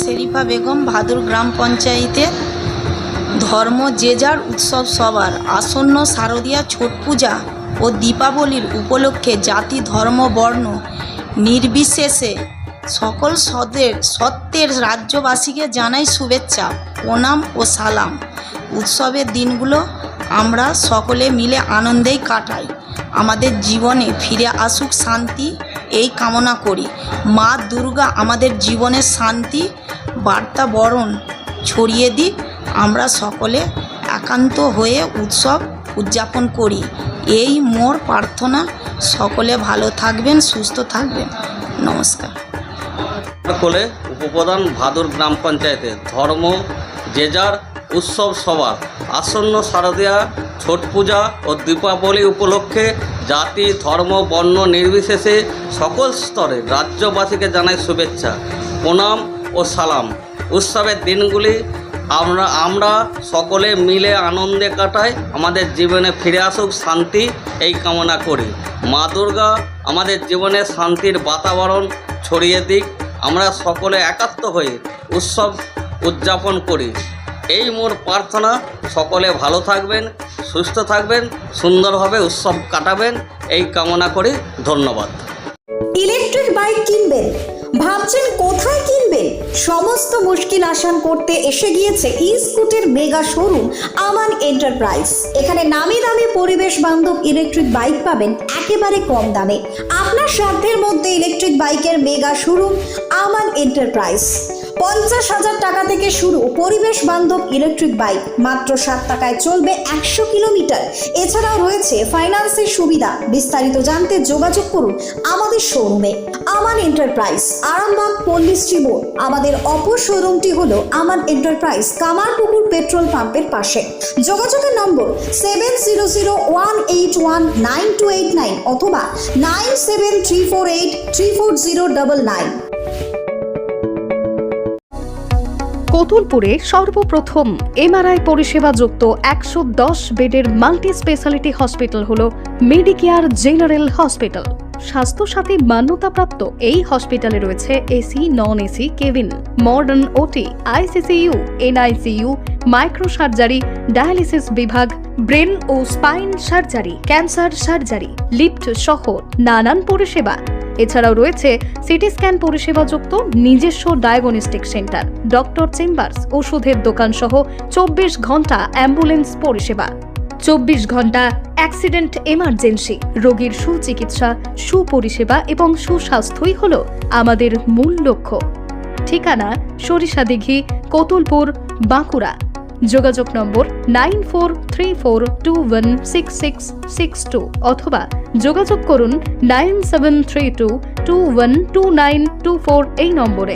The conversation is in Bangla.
শেরিফা বেগম, ভাদুর গ্রাম পঞ্চায়েতে। ধর্ম যে যার উৎসব সবার। আসন্ন শারদীয়া ছট পূজা ও দীপাবলির উপলক্ষে জাতি, ধর্ম, বর্ণ নির্বিশেষে সকল সত্যের রাজ্যবাসীকে জানাই শুভেচ্ছা, প্রণাম ও সালাম। উৎসবের দিনগুলো আমরা সকলে মিলে আনন্দেই কাটাই। আমাদের জীবনে ফিরে আসুক শান্তি, এই কামনা করি। মা দুর্গা আমাদের জীবনের শান্তি বার্তা বরণ ছড়িয়ে দিক। আমরা সকলে একান্ত হয়ে উৎসব উদযাপন করি, এই মোর প্রার্থনা। সকলে ভালো থাকবেন, সুস্থ থাকবেন। নমস্কার। কোলে উপপ্রধান, ভাদুর গ্রাম পঞ্চায়েতে। ধর্ম যে যার উৎসব সবার। আসন্ন শারদীয়া ছট পূজা ও দীপাবলি উপলক্ষে জাতি, ধর্ম, বর্ণ নির্বিশেষে সকল স্তরের রাজ্যবাসীকে জানাই শুভেচ্ছা, প্রণাম ও সালাম। উৎসবের দিনগুলি আমরা সকলে মিলে আনন্দে কাটাই। আমাদের জীবনে ফিরে আসুক শান্তি, এই কামনা করি। মা দুর্গা আমাদের জীবনে শান্তির বাতাবরণ ছড়িয়ে দিক। আমরা সকলে একাত্ম হয়ে উৎসব উদযাপন করি, এই মোর প্রার্থনা। সকলে ভালো থাকবেন, সুস্থ থাকবেন, সুন্দরভাবে উৎসব কাটাবেন, এই কামনা করি। ধন্যবাদ। ইলেকট্রিক বাইক কিনবেন, ভাবছেন কোথায় কিনবেন? সমস্ত মুশকিল আসান করতে এসে গিয়েছে ই-স্কুটির মেগা শোরুম আমান এন্টারপ্রাইজ। এখানে নামি দামি পরিবেশ বান্ধব ইলেকট্রিক বাইক পাবেন একেবারে কম দামে। আপনার সাধ্যের মধ্যে ইলেকট্রিক বাইকের মেগা শোরুম আমান এন্টারপ্রাইজ। 50,000 টাকা থেকে শুরু পরিবেশ বান্ধব ইলেকট্রিক বাইক, মাত্র 7 টাকায় চলবে 100 কিলোমিটার। এছাড়াও রয়েছে ফাইন্যান্সের সুবিধা। বিস্তারিত জানতে যোগাযোগ করুন আমাদের শোরুমে। আমান এন্টারপ্রাইজ, আরামবাগ, পল্লীশ্রী মোড়। আমাদের অপর শোরুমটি হলো আমান এন্টারপ্রাইজ, কামারপুকুর পেট্রোল পাম্পের পাশে। যোগাযোগের নম্বর 7001819289 অথবা 9734834099। কতুলপুরে সর্বপ্রথম এমআরআই পরিষেবা যুক্ত 110 বেডের মাল্টি স্পেশালিটি হসপিটাল হল মেডিকেয়ার জেনারেল হসপিটাল। স্বাস্থ্যসাথী মান্যতাপ্রাপ্ত এই হসপিটালে রয়েছে AC, non AC cabin, modern OT, ICCU, NICU, micro surgery, dialysis বিভাগ, ব্রেন ও spine surgery, cancer surgery, lift সহ নানান পরিষেবা। এছাড়াও রয়েছে সিটি স্ক্যান পরিষেবা যুক্ত নিজস্ব ডায়াগনস্টিক সেন্টার, ডক্টর চেম্বার্স, ওষুধের দোকান সহ 24 ঘন্টা অ্যাম্বুলেন্স পরিষেবা। 24 ঘন্টা অ্যাক্সিডেন্ট এমার্জেন্সি। রোগীর সুচিকিৎসা, সুপরিষেবা এবং সুস্বাস্থ্যই হল আমাদের মূল লক্ষ্য। ঠিকানা সরিষাদিঘি, কতুলপুর, বাঁকুড়া। যোগাযোগ নম্বর 9434216662 অথবা যোগাযোগ করুন 9732212924 এই নম্বরে।